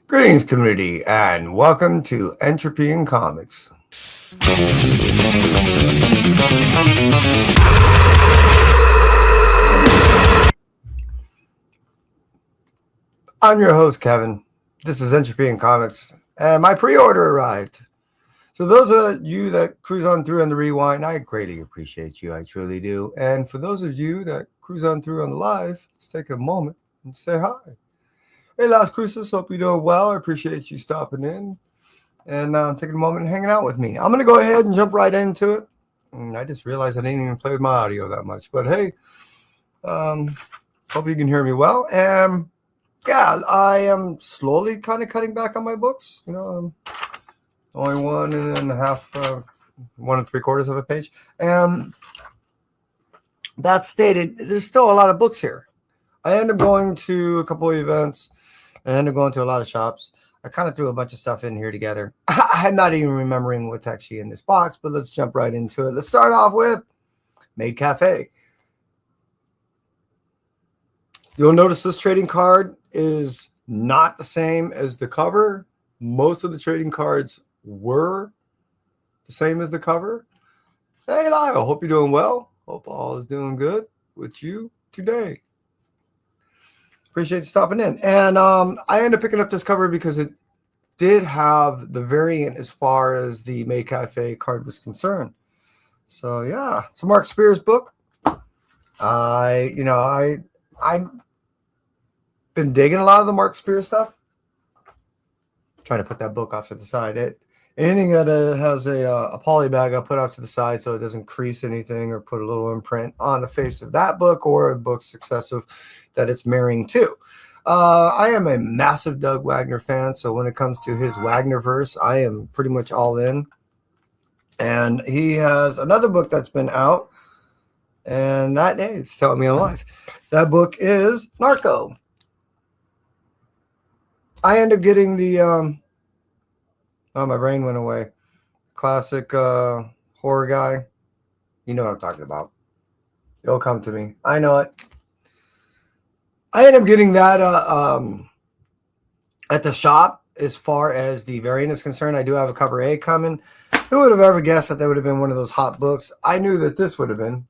Greetings, community, and welcome to Entropy in Comics. I'm your host, Kevin. This is Entropy in Comics, and my pre-order arrived. So those of you that cruise on through on the rewind, I greatly appreciate you. I truly do. And for those of you that cruise on through on the live, let's take a moment and say hi. Hey, Las Cruces, hope you're doing well. I appreciate you stopping in and taking a moment and hanging out with me. I'm going to go ahead and jump right into it. And I just realized I didn't even play with my audio that much. But hey, hope you can hear me well. And yeah, I am slowly kind of cutting back on my books. You know, only 1.5, 1 3/4 of a page. And that stated, there's still a lot of books here. I end up going to a couple of events. I end up going to a lot of shops. I kind of threw a bunch of stuff in here together. I'm not even remembering what's actually in this box, but let's jump right into it. Let's start off with Maid Cafe. You'll notice this trading card is not the same as the cover. Most of the trading cards were the same as the cover. Hey, Lyle, hope you're doing well. Hope all is doing good with you today. Appreciate you stopping in. And I ended up picking up this cover because it did have the variant as far as the Maid Cafe card was concerned. So yeah, it's a Mark Spears book. I've been digging a lot of the Mark Spears stuff. Trying to put that book off to the side. Anything that has a poly bag, I put off to the side so it doesn't crease anything or put a little imprint on the face of that book or a book successive that it's marrying to. I am a massive Doug Wagner fan, so when it comes to his Wagnerverse, I am pretty much all in. And he has another book that's been out, and that day it's telling me in life. That book is Narco. I end up getting the oh, my brain went away. Classic horror guy. You know what I'm talking about. It'll come to me. I know it. I end up getting that at the shop as far as the variant is concerned. I do have a cover A coming. Who would have ever guessed that would have been one of those hot books? I knew that this would have been.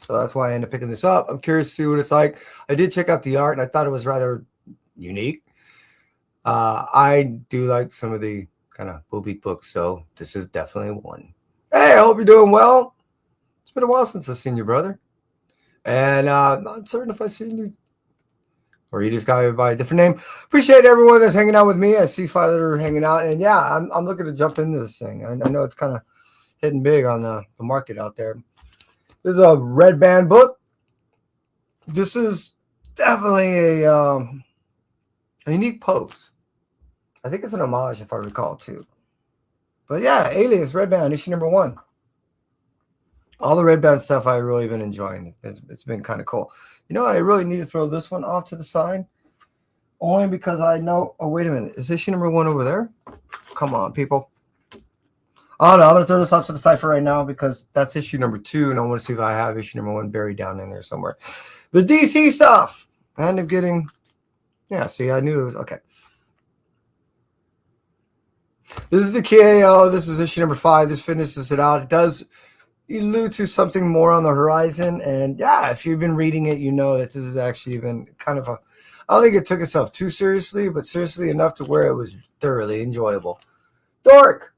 So that's why I ended up picking this up. I'm curious to see what it's like. I did check out the art, and I thought it was rather unique. I do like some of the kind of booby books, so this is definitely one. Hey, I hope you're doing well. It's been a while since I've seen you, brother. And I'm not certain if I've seen you or you just got me by a different name. Appreciate everyone that's hanging out with me. I see 5 that are hanging out. And yeah, I'm looking to jump into this thing. I know it's kind of hitting big on the market out there. This is a Red Band book. This is definitely a unique pose. I think it's an homage, if I recall, too. But yeah, Alias, Red Band, issue number 1. All the Red Band stuff I've really been enjoying. It's been kind of cool. You know, I really need to throw this one off to the side. Only because I know... Oh, wait a minute. Is issue number 1 over there? Come on, people. Oh, no, I'm going to throw this off to the side for right now because that's issue number 2, and I want to see if I have issue number 1 buried down in there somewhere. The DC stuff. I end up getting... Yeah, see, I knew it was... Okay. This is the KO. This is issue number 5. This finishes it out. It does allude to something more on the horizon. And yeah, if you've been reading it, you know that this has actually been kind of a... I don't think it took itself too seriously, but seriously enough to where it was thoroughly enjoyable. Dork.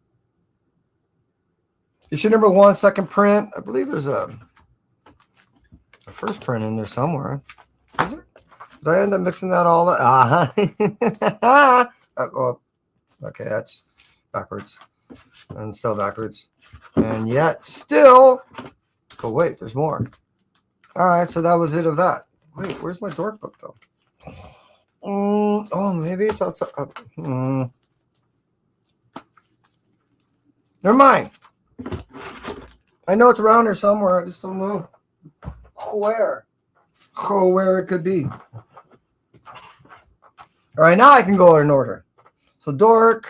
Issue number 1, second print. I believe there's a first print in there somewhere. Is there? Did I end up mixing that all up? Oh, okay, that's backwards. And still backwards. And yet still... Oh, wait, there's more. All right, so that was it of that. Wait, where's my dork book, though? Oh, maybe it's outside. Never mind. I know it's around here somewhere. I just don't know where. Oh, where it could be. All right, now I can go in order. So, dork.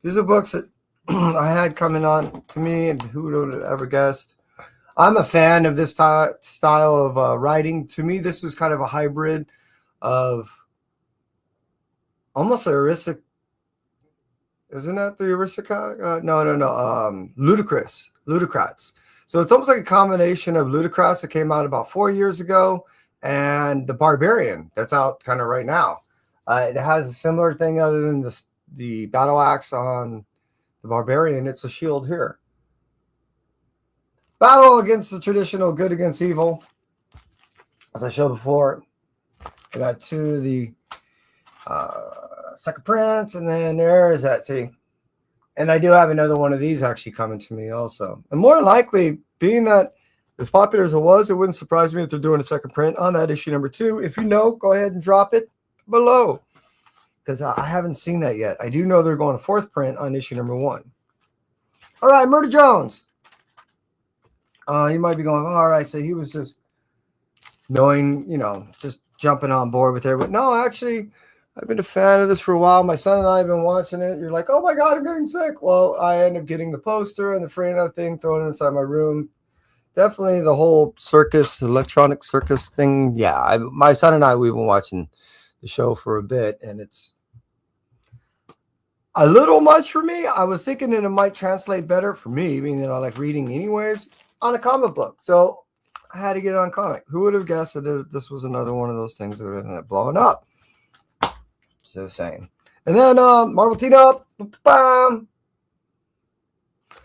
These are books that I had coming on to me, and who would have ever guessed? I'm a fan of this style of writing. To me, this is kind of a hybrid of almost an aristocrat. Isn't that the aristocrat? No. Ludicrats. So it's almost like a combination of Ludicrous that came out about 4 years ago and the Barbarian that's out kind of right now. It has a similar thing other than the battle axe on the Barbarian. It's a shield here. Battle against the traditional good against evil. As I showed before, I got 2 of the second prints, and then there is that. See, and I do have another one of these actually coming to me also. And more likely, being that as popular as it was, it wouldn't surprise me if they're doing a second print on that issue number 2. If you know, go ahead and drop it below, because I haven't seen that yet. I do know they're going a 4th print on issue number 1. All right, Murder Jones. You might be going, all right, so he was just knowing, just jumping on board with everybody. No, actually, I've been a fan of this for a while. My son and I have been watching it. You're like, oh my God, I'm getting sick. Well, I end up getting the poster and the Free-Enough thing thrown inside my room. Definitely the whole circus, electronic circus thing. Yeah, my son and I, we've been watching the show for a bit, and it's a little much for me. I was thinking that it might translate better for me, being that I like reading anyways, on a comic book. So I had to get it on comic. Who would have guessed that this was another one of those things that would end up blowing up? Just saying. And then Marvel Team Up. Bam!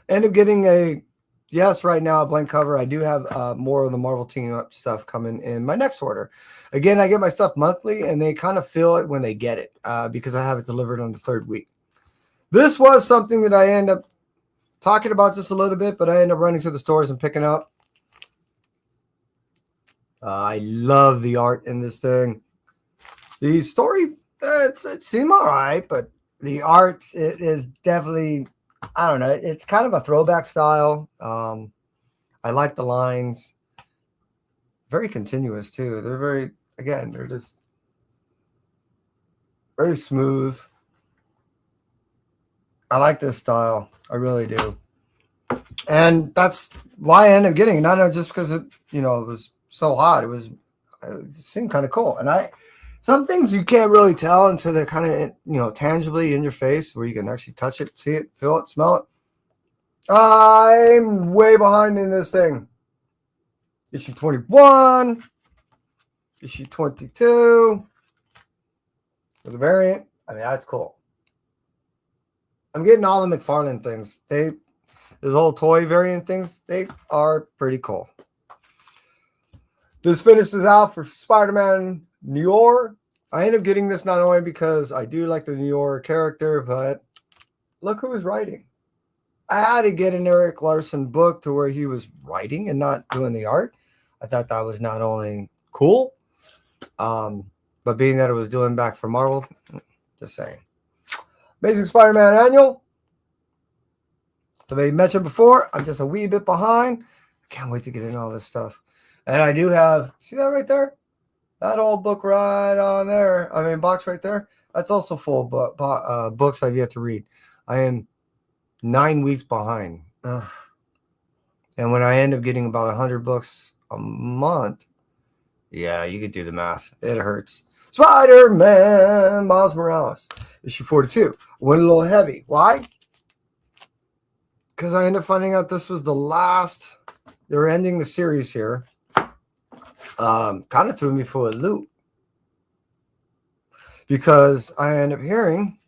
End up getting a, yes, right now, a blank cover. I do have more of the Marvel Team Up stuff coming in my next order. Again, I get my stuff monthly, and they kind of feel it when they get it because I have it delivered on the 3rd week. This was something that I end up talking about just a little bit, but I end up running to the stores and picking up. I love the art in this thing. The story, it seemed all right, but the art is definitely, I don't know, it's kind of a throwback style. I like the lines. Very continuous, too. They're very, again, they're just very smooth. I like this style. I really do. And that's why I ended up getting it. Not just because it, it was so hot. It seemed kind of cool. And some things you can't really tell until they're kind of, tangibly in your face where you can actually touch it, see it, feel it, smell it. I'm way behind in this thing. Issue 21, issue 22. For the variant, I mean, that's cool. I'm getting all the McFarlane things. Those whole toy variant things, they are pretty cool. This finishes out for Spider-Man New York. I end up getting this not only because I do like the New York character, but look who's writing. I had to get an Eric Larson book to where he was writing and not doing the art. I thought that was not only cool, but being that it was doing back for Marvel, just saying. Amazing Spider-Man Annual. As I mentioned before, I'm just a wee bit behind. I can't wait to get into all this stuff. And I do have, see that right there? That old book right on there. I mean, box right there. That's also full of books I've yet to read. I am 9 weeks behind. Ugh. And when I end up getting about 100 books a month, yeah, you could do the math. It hurts. Spider-Man, Miles Morales, issue 42. Went a little heavy. Why? Because I ended up finding out this was the last. They were ending the series here. Kind of threw me for a loop. Because I ended up hearing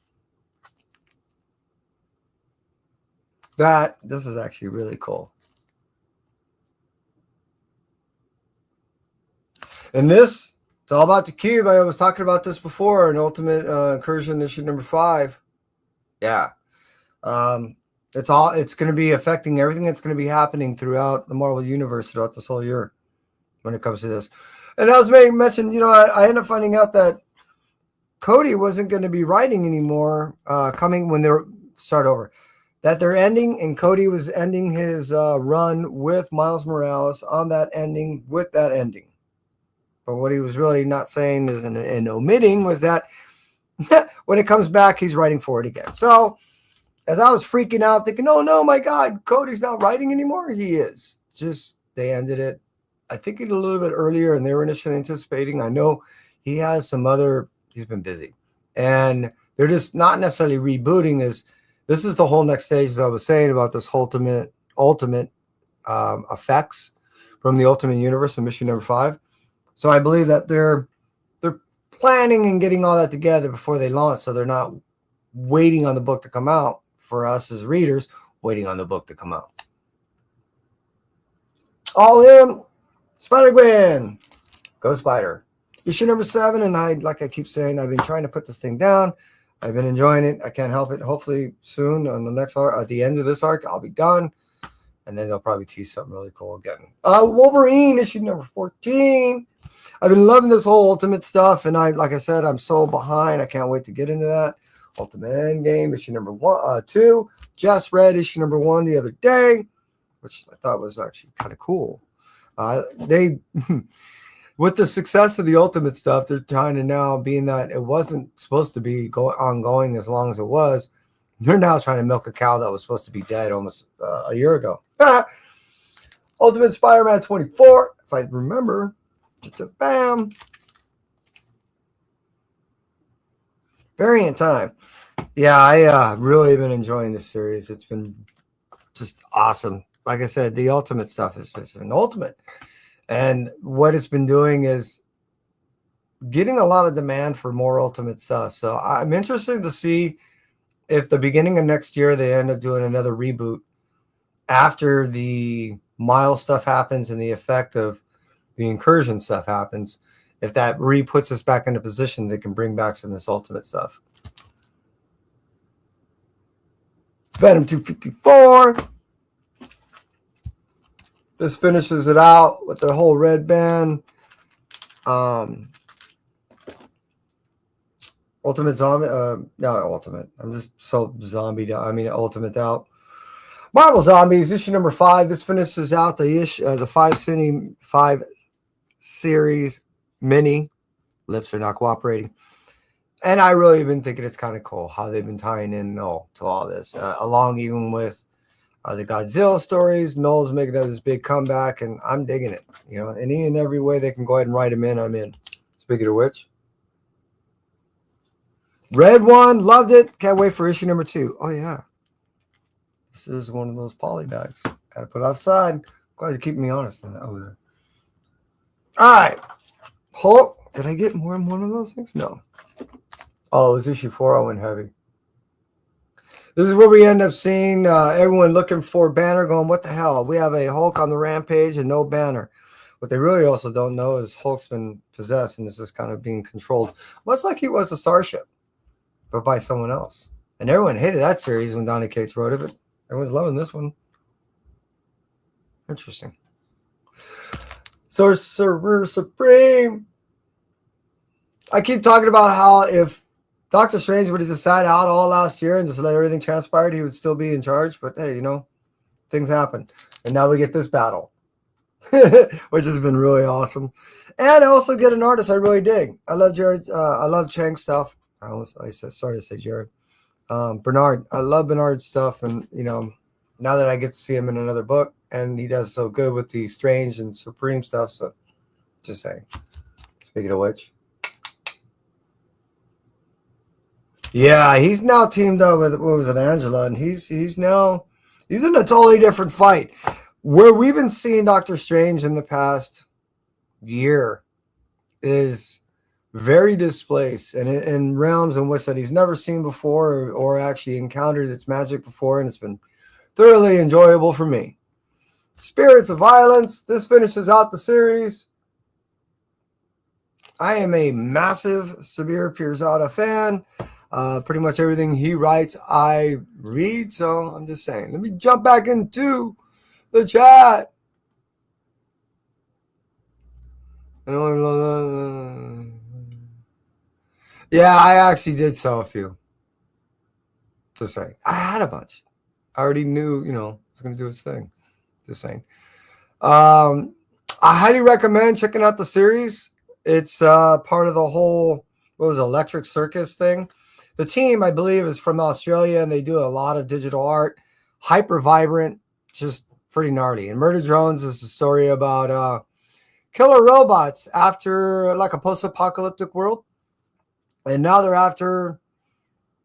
that this is actually really cool. And this, it's all about the cube. I was talking about this before in Ultimate Incursion issue number 5. Yeah. It's going to be affecting everything that's going to be happening throughout the Marvel Universe throughout this whole year when it comes to this. And I was mentioned, I ended up finding out that Cody wasn't going to be writing anymore coming when they start over. That they're ending, and Cody was ending his run with Miles Morales on that ending with that ending. But what he was really not saying is and omitting was that when it comes back, he's writing for it again. So as I was freaking out, thinking, oh, no, my God, Cody's not writing anymore. He is. Just they ended it, I think, a little bit earlier than they were initially anticipating. I know he has some other, he's been busy. And they're just not necessarily rebooting. This is the whole next stage, as I was saying, about this ultimate effects from the Ultimate Universe in mission number 5. So I believe that they're planning and getting all that together before they launch, so they're not waiting on the book to come out for us as readers, waiting on the book to come out. All in, Spider-Gwen, Go Spider. Issue number 7, and like I keep saying, I've been trying to put this thing down. I've been enjoying it. I can't help it. Hopefully soon on the next arc, at the end of this arc, I'll be done. And then they'll probably tease something really cool again. Wolverine, issue number 14. I've been loving this whole Ultimate stuff, and like I said, I'm so behind. I can't wait to get into that. Ultimate Endgame, issue number 2. Just read issue number 1 the other day, which I thought was actually kind of cool. They, with the success of the Ultimate stuff, they're trying to now, being that it wasn't supposed to be ongoing as long as it was, they're now trying to milk a cow that was supposed to be dead almost a year ago. Ultimate Spider-Man 24, if I remember. Just a bam. Variant time. Yeah, I really been enjoying this series. It's been just awesome. Like I said, the Ultimate stuff has been ultimate. And what it's been doing is getting a lot of demand for more Ultimate stuff. So I'm interested to see if the beginning of next year they end up doing another reboot after the Miles stuff happens and the effect of the Incursion stuff happens. If that puts us back into position, they can bring back some of this Ultimate stuff. Venom 254. This finishes it out with the whole red band. Ultimate Zombie. No, Ultimate. I'm just so zombie. I mean, Ultimate out. Marvel Zombies, issue number 5. This finishes out the 5 series mini. Lips are not cooperating. And I really been thinking it's kind of cool how they've been tying in Null to all this. Along even with the Godzilla stories. Null's making this big comeback, and I'm digging it. You know, any and every way they can go ahead and write him in, I'm in. Speaking of which, Red One, loved it. Can't wait for issue number 2. Oh, yeah. This is one of those poly bags. Got to put it outside. Glad you're keeping me honest on that over there. All right. Hulk. Did I get more than one of those things? No. Oh, it was issue 4. I went heavy. This is where we end up seeing everyone looking for Banner going, what the hell? We have a Hulk on the rampage and no Banner. What they really also don't know is Hulk's been possessed and this is kind of being controlled, much like he was a Starship, but by someone else. And everyone hated that series when Donny Cates wrote it, but everyone's loving this one. Interesting. Sorcerer Supreme. I keep talking about how if Doctor Strange would have just sat out all last year and just let everything transpire, he would still be in charge. But hey, you know, things happen. And now we get this battle, which has been really awesome. And I also get an artist I really dig. I love Jared. I love Chang's stuff. I started to say Jared. Bernard. I love Bernard's stuff. And, you know, now that I get to see him in another book, and he does so good with the Strange and Supreme stuff. So just saying. Speaking of which. Yeah, he's now teamed up with, what was it, Angela, and he's in a totally different fight. Where we've been seeing Doctor Strange in the past year is very displaced and in realms in which that he's never seen before or actually encountered its magic before, and it's been thoroughly enjoyable for me. Spirits of Violence. This finishes out the series. I am a massive Sabir Pirzada fan. Pretty much everything he writes, I read. So I'm just saying, let me jump back into the chat. Yeah, I actually did sell a few. Just saying. I had a bunch. I already knew, you know, it was going to do its thing. Just saying. I highly recommend checking out the series. It's part of the whole, what was it, Electric Circus thing. The team, I believe, is from Australia, and they do a lot of digital art. Hyper vibrant, just Pretty gnarly. And Murder Drones is a story about killer robots after like a post-apocalyptic world. And now they're after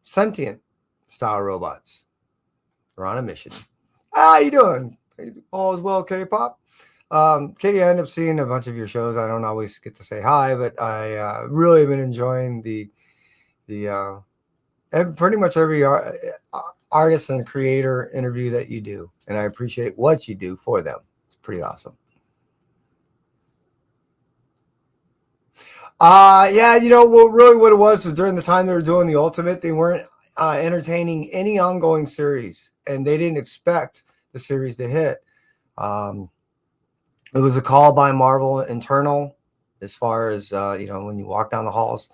sentient style robots. They're on a mission. How you doing? All is well, K-pop. Katie, I end up seeing a bunch of your shows. I don't always get to say hi, but I really have been enjoying the pretty much every artist and creator interview that you do, and I appreciate what you do for them. It's pretty awesome. Yeah, you know, well, really what it was is during the time they were doing the Ultimate, they weren't entertaining any ongoing series, and they didn't expect the series to hit. It was a call by Marvel internal as far as, you know, when you walk down the halls,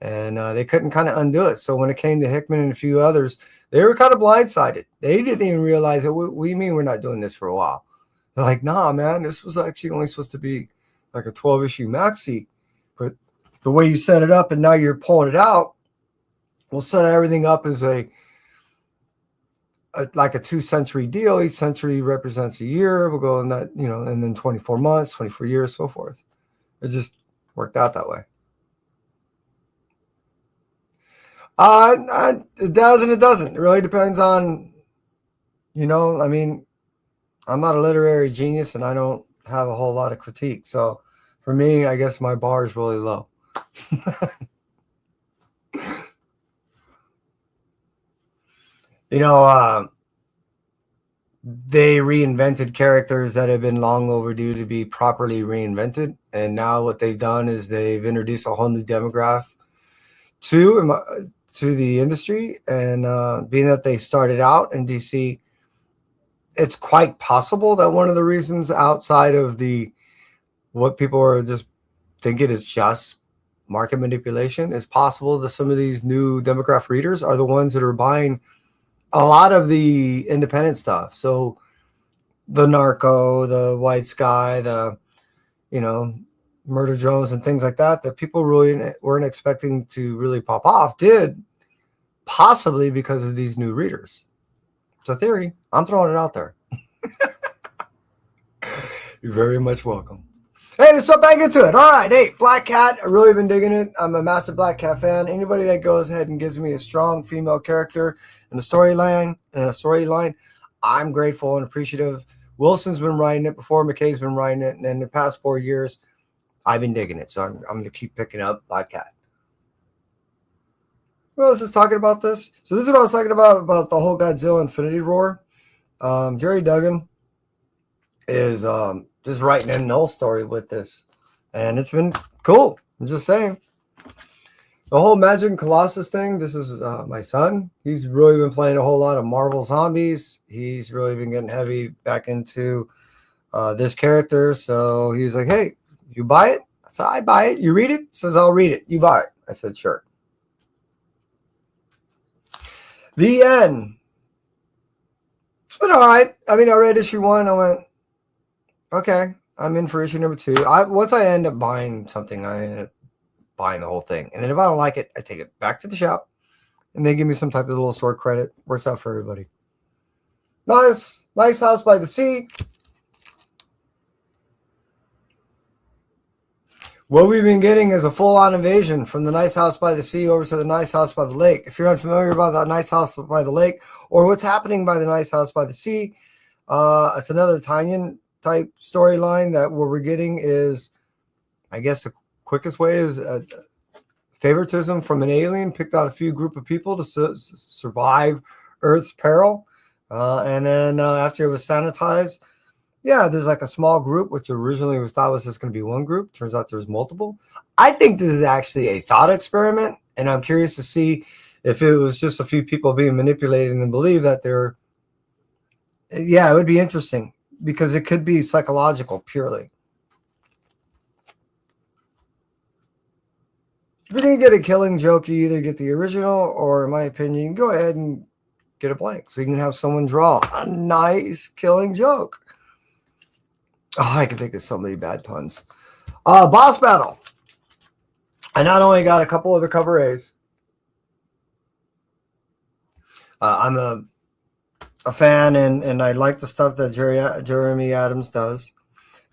and they couldn't kind of undo it. So when it came to Hickman and a few others, they were kind of blindsided. They didn't even realize that we mean we're not doing this for a while. They're like, nah, man, this was actually only supposed to be like a 12-issue maxi. But the way you set it up and now you're pulling it out, we'll set everything up as like a 2-century deal. Each century represents a year. We'll go in that, you know, and then 24 months, 24 years, so forth. It just worked out that way. It does and it doesn't. It really depends on, you know, I mean, I'm not a literary genius and I don't have a whole lot of critique. So for me, I guess my bar is really low. You know, they reinvented characters that have been long overdue to be properly reinvented. And now what they've done is they've introduced a whole new demographic to the industry. And being that they started out in DC, it's quite possible that one of the reasons outside of what people are just thinking is just market manipulation, is possible that some of these new demographic readers are the ones that are buying a lot of the independent stuff. So the Narco, the White Sky, the, you know, Murder Drones and things like that, that people really weren't expecting to really pop off, did, possibly because of these new readers. It's a theory. I'm throwing it out there. You're very much welcome. Hey, let's jump back into it. All right. Hey, Black Cat. I really been digging it. I'm a massive Black Cat fan. Anybody that goes ahead and gives me a strong female character in a storyline, I'm grateful and appreciative. Wilson's been writing it before. McKay's been writing it. And in the past 4 years, I've been digging it. So I'm going to keep picking up Black Cat. Who else is talking about this? So this is what I was talking about the whole Godzilla Infinity Roar. Jerry Duggan is just writing in the whole story with this, and it's been cool. I'm just saying, the whole Magic and Colossus thing. This is my son. He's really been playing a whole lot of Marvel Zombies. He's really been getting heavy back into this character. So he was like, "Hey, you buy it?" I said, "I buy it." "You read it?" He says, "I'll read it." "You buy it?" I said, "Sure." The end. But all right. I mean, I read issue 1. I went, okay, I'm in for issue number 2. Once I end up buying something, I end up buying the whole thing. And then if I don't like it, I take it back to the shop, and they give me some type of little store credit. Works out for everybody. Nice house by the sea. What we've been getting is a full-on invasion from the nice house by the sea over to the nice house by the lake. If you're unfamiliar about that nice house by the lake or what's happening by the nice house by the sea, it's another Tanyan type storyline that what we're getting is, I guess the quickest way is favoritism from an alien picked out a few group of people to survive Earth's peril. And then after it was sanitized, yeah, there's like a small group, which originally was thought was just going to be one group. Turns out there's multiple. I think this is actually a thought experiment, and I'm curious to see if it was just a few people being manipulated and believe that they're. Yeah, it would be interesting because it could be psychological purely. If you're going to get a killing joke, you either get the original or, in my opinion, you can go ahead and get a blank. So you can have someone draw a nice killing joke. Oh, I can think of so many bad puns. Boss battle. I not only got a couple of the cover A's. I'm a a fan, and I like the stuff that Jeremy Adams does.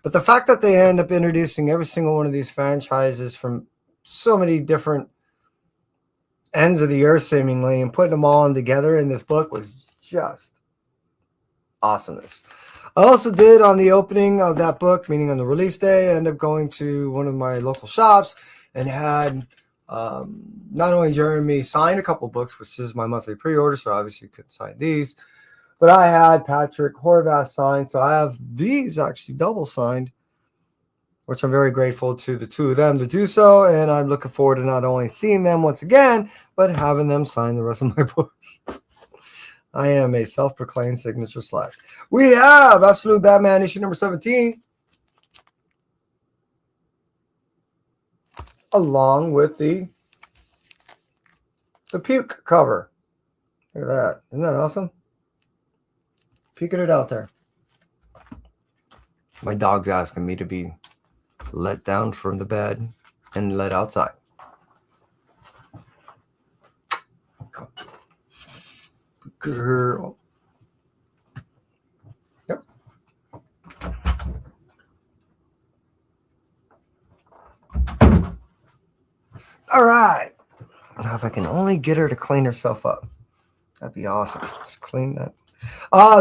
But the fact that they end up introducing every single one of these franchises from so many different ends of the earth, seemingly, and putting them all in together in this book was just awesomeness. I also did, on the opening of that book, meaning on the release day, I ended up going to one of my local shops and had not only Jeremy sign a couple books, which is my monthly pre-order, so obviously you couldn't sign these, but I had Patrick Horvath signed, so I have these actually double signed, which I'm very grateful to the two of them to do so, and I'm looking forward to not only seeing them once again, but having them sign the rest of my books. I am a self-proclaimed signature slag. We have Absolute Batman issue number 17, along with the puke cover. Look at that. Isn't that awesome? Puking it out there. My dog's asking me to be let down from the bed and let outside. Girl. Yep. All right. Now, if I can only get her to clean herself up, that'd be awesome. Just clean that.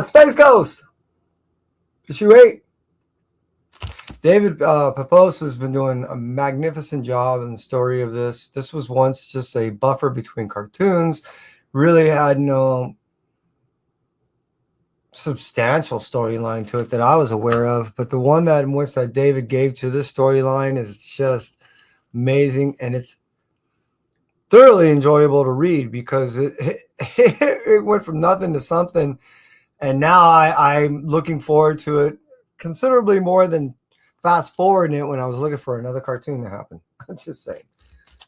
Space Ghost, issue 8. David Papos has been doing a magnificent job in the story of this. This was once just a buffer between cartoons. Really had no substantial storyline to it that I was aware of. But the one that David gave to this storyline is just amazing. And it's thoroughly enjoyable to read because it went from nothing to something. And now I'm looking forward to it considerably more than fast forwarding it when I was looking for another cartoon to happen. I'm just saying.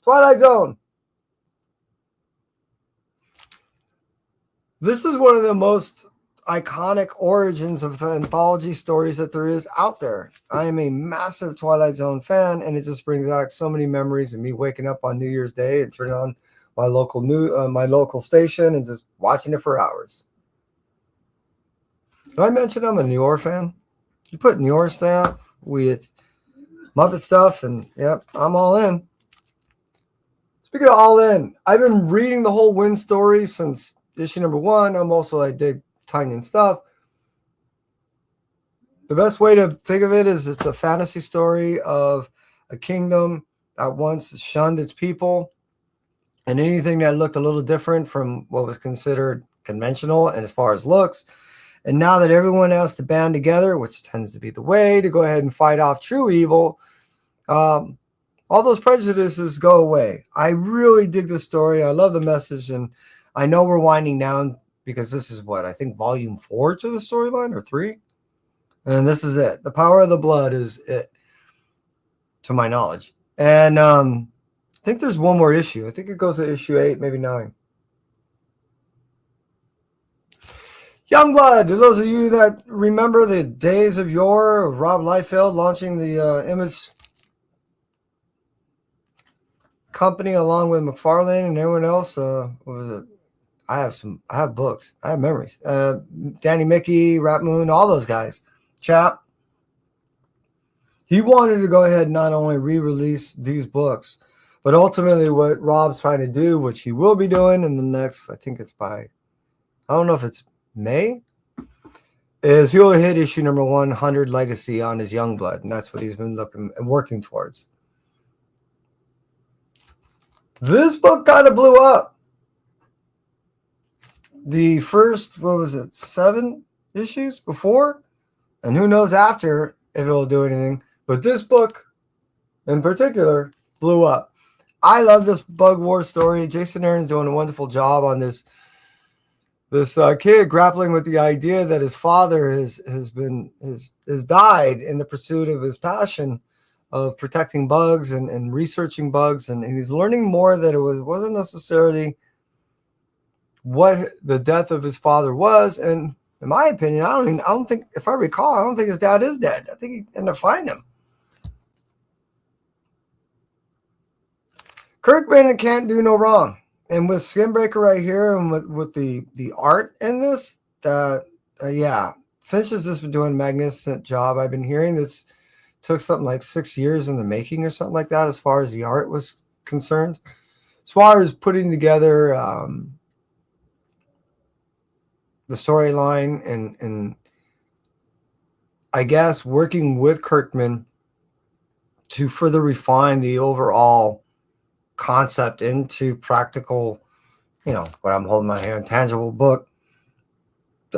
Twilight Zone. This is one of the most iconic origins of the anthology stories that there is out there. I am a massive Twilight Zone fan, and it just brings back so many memories of me waking up on New Year's Day and turning on my local station and just watching it for hours. Did I mention I'm a Noir fan? You put Noir stuff with Muppet stuff, and yep, I'm all in. Speaking of all in, I've been reading the whole Win story since issue number 1. I dig Tanyan stuff. The best way to think of it is it's a fantasy story of a kingdom that once shunned its people, and anything that looked a little different from what was considered conventional and as far as looks. And now that everyone has to band together, which tends to be the way to go ahead and fight off true evil, all those prejudices go away. I really dig the story. I love the message, and I know we're winding down because this is what I think volume 4 to the storyline, or 3, and this is it. The Power of the Blood is it, to my knowledge. And I think there's one more issue. I think it goes to issue 8, maybe 9. Youngblood, to those of you that remember the days of yore, Rob Liefeld launching the Image company along with McFarlane and everyone else. What was it? I have books. I have memories. Danny Mickey, Rat Moon, all those guys. Chap. He wanted to go ahead and not only re-release these books, but ultimately what Rob's trying to do, which he will be doing in the next, I think it's by, I don't know if it's May, is he'll hit issue number 100 Legacy on his Youngblood, and that's what he's been looking and working towards. This book kind of blew up. The first, 7 issues before, and who knows after if it'll do anything, but this book in particular blew up. I love this Bug War story. Jason Aaron's doing a wonderful job on this kid grappling with the idea that his father has died in the pursuit of his passion of protecting bugs and researching bugs, and he's learning more that it wasn't necessarily what the death of his father was. And in my opinion, I don't think, if I recall, I don't think his dad is dead. I think he ended up finding him. Kirkman can't do no wrong. And with Skinbreaker right here, and with the art in this, Yeah, Finch has just been doing a magnificent job. I've been hearing this took something like 6 years in the making or something like that, as far as the art was concerned. As far as putting together the storyline and I guess working with Kirkman to further refine the overall concept into practical, what I'm holding my hand, tangible book.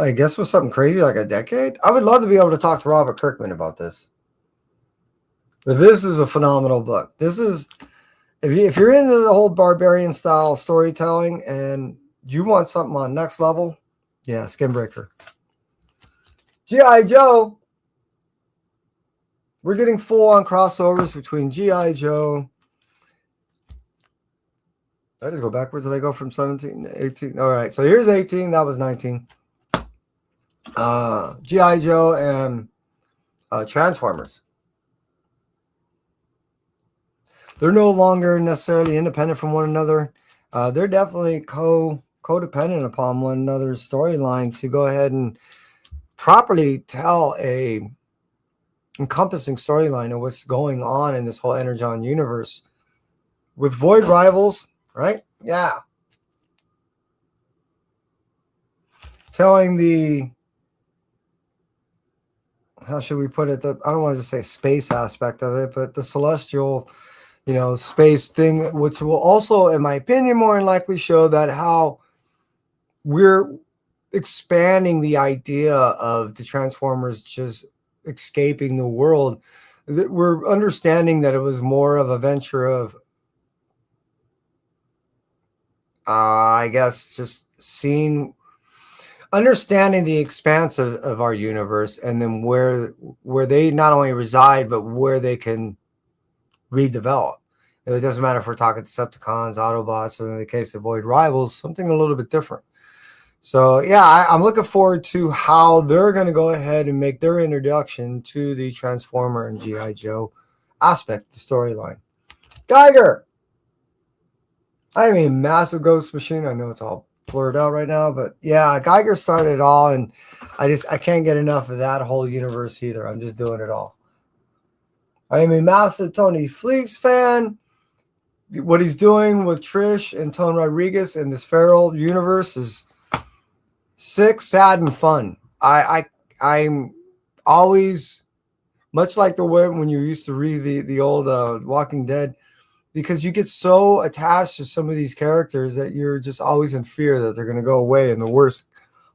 I guess was something crazy like a decade. I would love to be able to talk to Robert Kirkman about this. But this is a phenomenal book. This is, if you're into the whole barbarian style storytelling and you want something on next level, yeah, Skinbreaker. G.I. Joe. We're getting full on crossovers between G.I. Joe. Did I just go backwards? Did I go from 17 to 18? All right. So here's 18. That was 19. G.I. Joe and Transformers. They're no longer necessarily independent from one another. They're definitely codependent upon one another's storyline to go ahead and properly tell a encompassing storyline of what's going on in this whole Energon universe. With Void Rivals, right? Yeah. Telling the, how should we put it? I don't want to say space aspect of it, but the celestial, space thing, which will also, in my opinion, more than likely show that how we're expanding the idea of the Transformers just escaping the world. We're understanding that it was more of a venture of, I guess, just understanding the expanse of our universe, and then where they not only reside, but where they can redevelop. It doesn't matter if we're talking Decepticons, Autobots, or in the case of Void Rivals, something a little bit different. So yeah, I'm looking forward to how they're going to go ahead and make their introduction to the Transformer and G.I. Joe aspect of the storyline. Geiger. I mean, massive ghost machine. I know it's all blurred out right now, but yeah, Geiger started it all, and I can't get enough of that whole universe either. I'm just doing it all. I am a massive Tony Fleeks fan. What he's doing with Trish and Tone Rodriguez in this feral universe is sick, sad, and fun. I'm always, much like the way when you used to read the old Walking Dead, because you get so attached to some of these characters that you're just always in fear that they're going to go away in the worst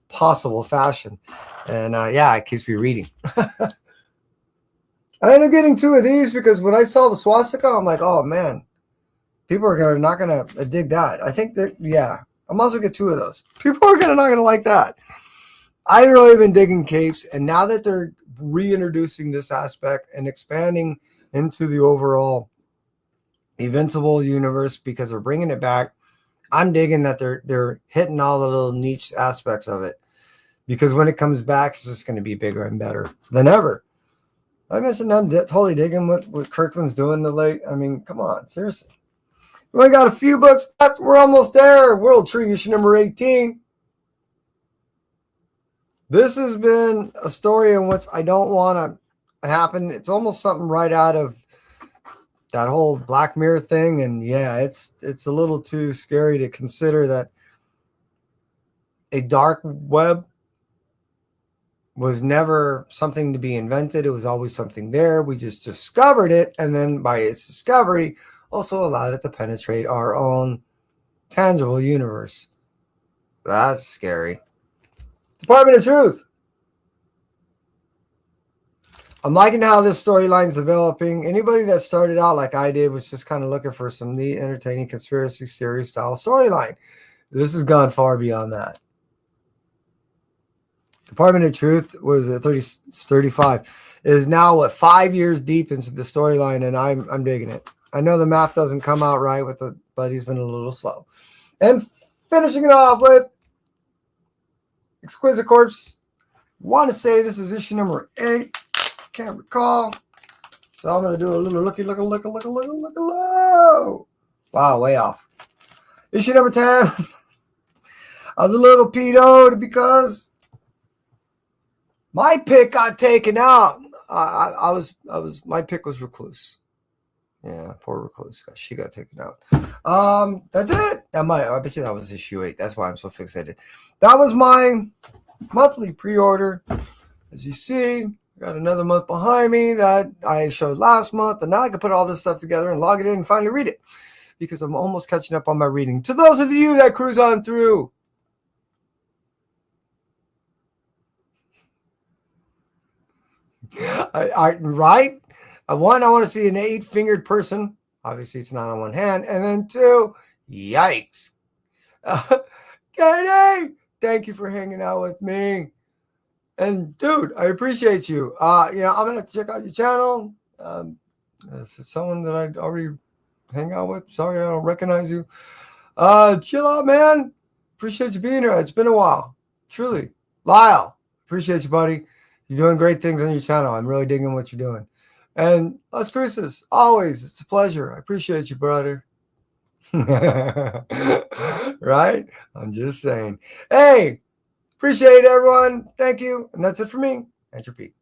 possible fashion. And yeah, it keeps me reading. I ended up getting 2 of these because when I saw the swastika, I'm like, oh man, people are not going to dig that. I think that, yeah, I might as well get 2 of those. People are not going to like that. I've really been digging capes, and now that they're reintroducing this aspect and expanding into the overall Invincible universe because they're bringing it back, I'm digging that they're hitting all the little niche aspects of it, because when it comes back, it's just going to be bigger and better than ever. I mentioned I'm totally digging what Kirkman's doing the late. I mean, come on, seriously. We only got a few books left. We're almost there. World Tree issue number 18. This has been a story in which I don't want to happen. It's almost something right out of that whole Black Mirror thing. And yeah, it's a little too scary to consider that a dark web was never something to be invented. It was always something there. We just discovered it. And then by its discovery, also allowed it to penetrate our own tangible universe. That's scary. Department of Truth. I'm liking how this storyline's developing. Anybody that started out like I did was just kind of looking for some neat, entertaining conspiracy series style storyline. This has gone far beyond that. Department of Truth was at 35. It is now 5 years deep into the storyline, and I'm digging it. I know the math doesn't come out right with it, but he's been a little slow. And finishing it off with Exquisite Corpse. Want to say this is issue number 8. Can't recall. So I'm going to do a little look. Wow, way off. Issue number 10. I was a little pedoed because My pick got taken out. My pick was Recluse. Yeah, poor Recluse. She got taken out. That's it. I bet you that was issue 8. That's why I'm so fixated. That was my monthly pre-order. As you see, I got another month behind me that I showed last month, and now I can put all this stuff together and log it in and finally read it, because I'm almost catching up on my reading. To those of you that cruise on through, right? One, I want to see an 8-fingered person. Obviously, it's not on one hand. And then 2, yikes. Katie, thank you for hanging out with me. And dude, I appreciate you. I'm gonna check out your channel. If it's someone that I already hang out with, sorry I don't recognize you. Chill out, man. Appreciate you being here. It's been a while. Truly. Lyle, appreciate you, buddy. You're doing great things on your channel. I'm really digging what you're doing. And Las Cruces, always, it's a pleasure. I appreciate you, brother. Right? I'm just saying. Hey, appreciate it, everyone. Thank you. And that's it for me. Entropy.